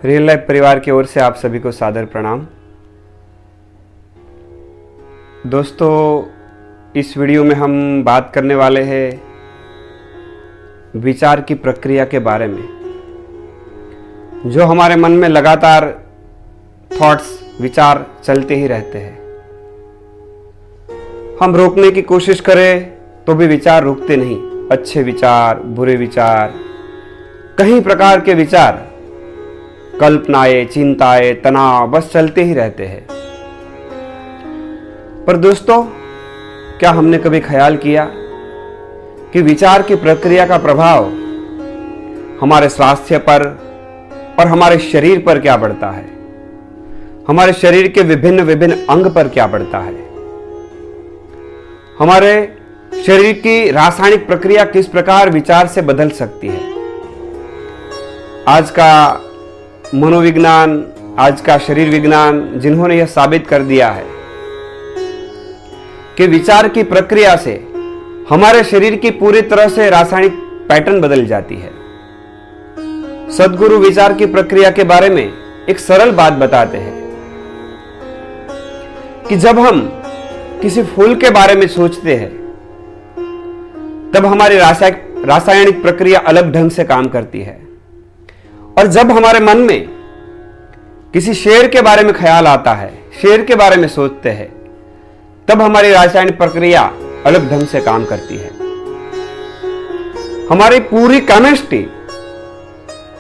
Real life परिवार की ओर से आप सभी को सादर प्रणाम। दोस्तों, इस वीडियो में हम बात करने वाले हैं विचार की प्रक्रिया के बारे में। जो हमारे मन में लगातार थॉट्स, विचार चलते ही रहते हैं। हम रोकने की कोशिश करें तो भी विचार रुकते नहीं। अच्छे विचार, बुरे विचार, कई प्रकार के विचार, कल्पनाएं, चिंताएं, तनाव बस चलते ही रहते हैं। पर दोस्तों, क्या हमने कभी ख्याल किया कि विचार की प्रक्रिया का प्रभाव हमारे स्वास्थ्य पर और हमारे शरीर पर क्या पड़ता है? हमारे शरीर के विभिन्न विभिन्न अंग पर क्या पड़ता है? हमारे शरीर की रासायनिक प्रक्रिया किस प्रकार विचार से बदल सकती है? आज का मनोविज्ञान, आज का शरीर विज्ञान, जिन्होंने यह साबित कर दिया है कि विचार की प्रक्रिया से हमारे शरीर की पूरी तरह से रासायनिक पैटर्न बदल जाती है। सद्गुरु विचार की प्रक्रिया के बारे में एक सरल बात बताते हैं कि जब हम किसी फूल के बारे में सोचते हैं तब हमारी रासायनिक प्रक्रिया अलग ढंग से काम करती है, और जब हमारे मन में किसी शेर के बारे में ख्याल आता है, शेर के बारे में सोचते हैं, तब हमारी रासायनिक प्रक्रिया अलग ढंग से काम करती है। हमारी पूरी केमिस्ट्री,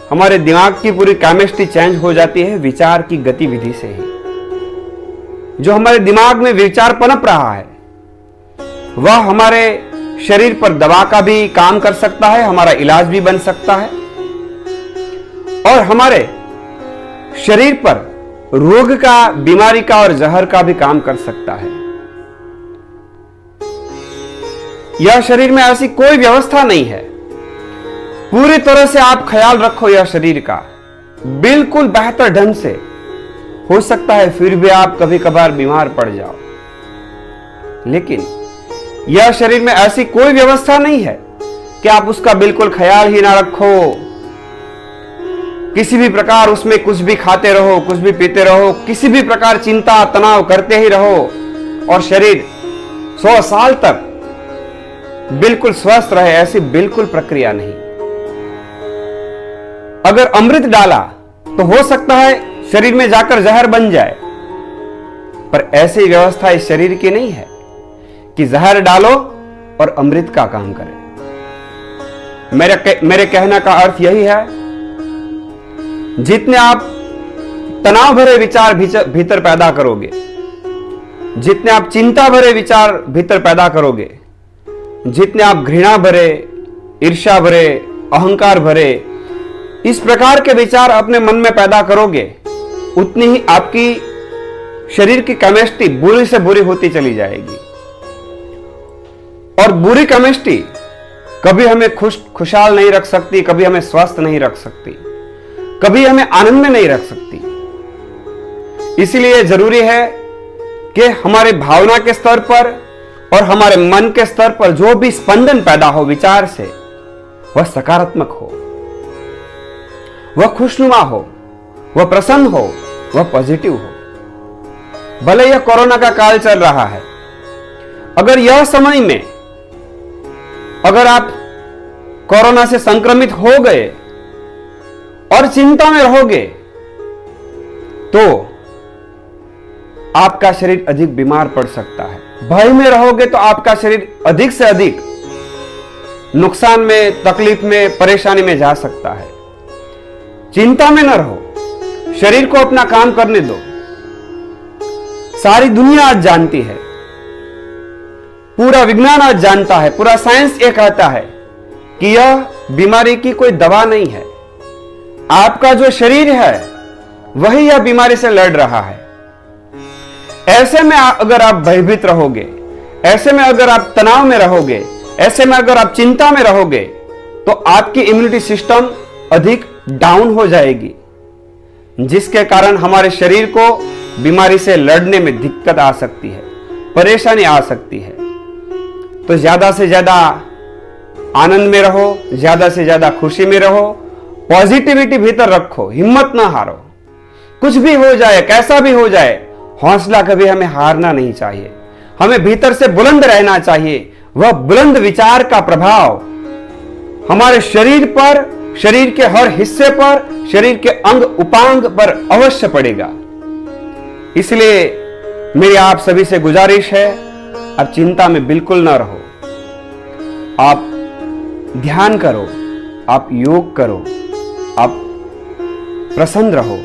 हमारे दिमाग की पूरी केमिस्ट्री चेंज हो जाती है विचार की गतिविधि से ही। जो हमारे दिमाग में विचार पनप रहा है वह हमारे शरीर पर दवा का भी काम कर सकता है, हमारा इलाज भी बन सकता है, और हमारे शरीर पर रोग का, बीमारी का और जहर का भी काम कर सकता है। यह शरीर में ऐसी कोई व्यवस्था नहीं है। पूरी तरह से आप ख्याल रखो यह शरीर का, बिल्कुल बेहतर ढंग से। हो सकता है फिर भी आप कभी कभार बीमार पड़ जाओ, लेकिन यह शरीर में ऐसी कोई व्यवस्था नहीं है कि आप उसका बिल्कुल ख्याल ही ना रखो। किसी भी प्रकार उसमें कुछ भी खाते रहो, कुछ भी पीते रहो, किसी भी प्रकार चिंता, तनाव करते ही रहो, और शरीर 100 साल तक बिल्कुल स्वस्थ रहे, ऐसी बिल्कुल प्रक्रिया नहीं। अगर अमृत डाला तो हो सकता है शरीर में जाकर जहर बन जाए, पर ऐसी व्यवस्था इस शरीर की नहीं है कि जहर डालो और अमृत का काम करे। मेरे कहने का अर्थ यही है, जितने आप तनाव भरे विचार भीतर पैदा करोगे, जितने आप चिंता भरे विचार भीतर पैदा करोगे, जितने आप घृणा भरे, ईर्ष्या भरे, अहंकार भरे, इस प्रकार के विचार अपने मन में पैदा करोगे, उतनी ही आपकी शरीर की केमिस्ट्री बुरी से बुरी होती चली जाएगी। और बुरी केमिस्ट्री कभी हमें खुशहाल नहीं रख सकती, कभी हमें स्वस्थ नहीं रख सकती, कभी हमें आनंद में नहीं रख सकती। इसलिए जरूरी है कि हमारे भावना के स्तर पर और हमारे मन के स्तर पर जो भी स्पंदन पैदा हो विचार से, वह सकारात्मक हो, वह खुशनुमा हो, वह प्रसन्न हो, वह पॉजिटिव हो। भले यह कोरोना का काल चल रहा है, अगर यह समय में अगर आप कोरोना से संक्रमित हो गए और चिंता में रहोगे तो आपका शरीर अधिक बीमार पड़ सकता है। भय में रहोगे तो आपका शरीर अधिक से अधिक नुकसान में, तकलीफ में, परेशानी में जा सकता है। चिंता में न रहो, शरीर को अपना काम करने दो। सारी दुनिया आज जानती है, पूरा विज्ञान आज जानता है, पूरा साइंस ये कहता है कि यह बीमारी की कोई दवा नहीं है। आपका जो शरीर है वही यह बीमारी से लड़ रहा है। ऐसे में अगर आप भयभीत रहोगे, ऐसे में अगर आप तनाव में रहोगे, ऐसे में अगर आप चिंता में रहोगे, तो आपकी इम्यूनिटी सिस्टम अधिक डाउन हो जाएगी, जिसके कारण हमारे शरीर को बीमारी से लड़ने में दिक्कत आ सकती है, परेशानी आ सकती है। तो ज्यादा से ज्यादा आनंद में रहो, ज्यादा से ज्यादा खुशी में रहो, पॉजिटिविटी भीतर रखो, हिम्मत ना हारो। कुछ भी हो जाए, कैसा भी हो जाए, हौसला कभी हमें हारना नहीं चाहिए। हमें भीतर से बुलंद रहना चाहिए। वह बुलंद विचार का प्रभाव हमारे शरीर पर, शरीर के हर हिस्से पर, शरीर के अंग उपांग पर अवश्य पड़ेगा। इसलिए मेरी आप सभी से गुजारिश है, अब चिंता में बिल्कुल ना रहो। आप ध्यान करो, आप योग करो, आप प्रसन्न रहो,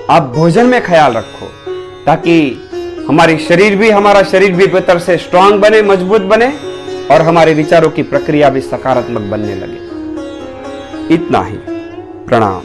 आप भोजन में ख्याल रखो, ताकि हमारा शरीर भी भीतर से स्ट्रांग बने, मजबूत बने और हमारे विचारों की प्रक्रिया भी सकारात्मक बनने लगे। इतना ही। प्रणाम।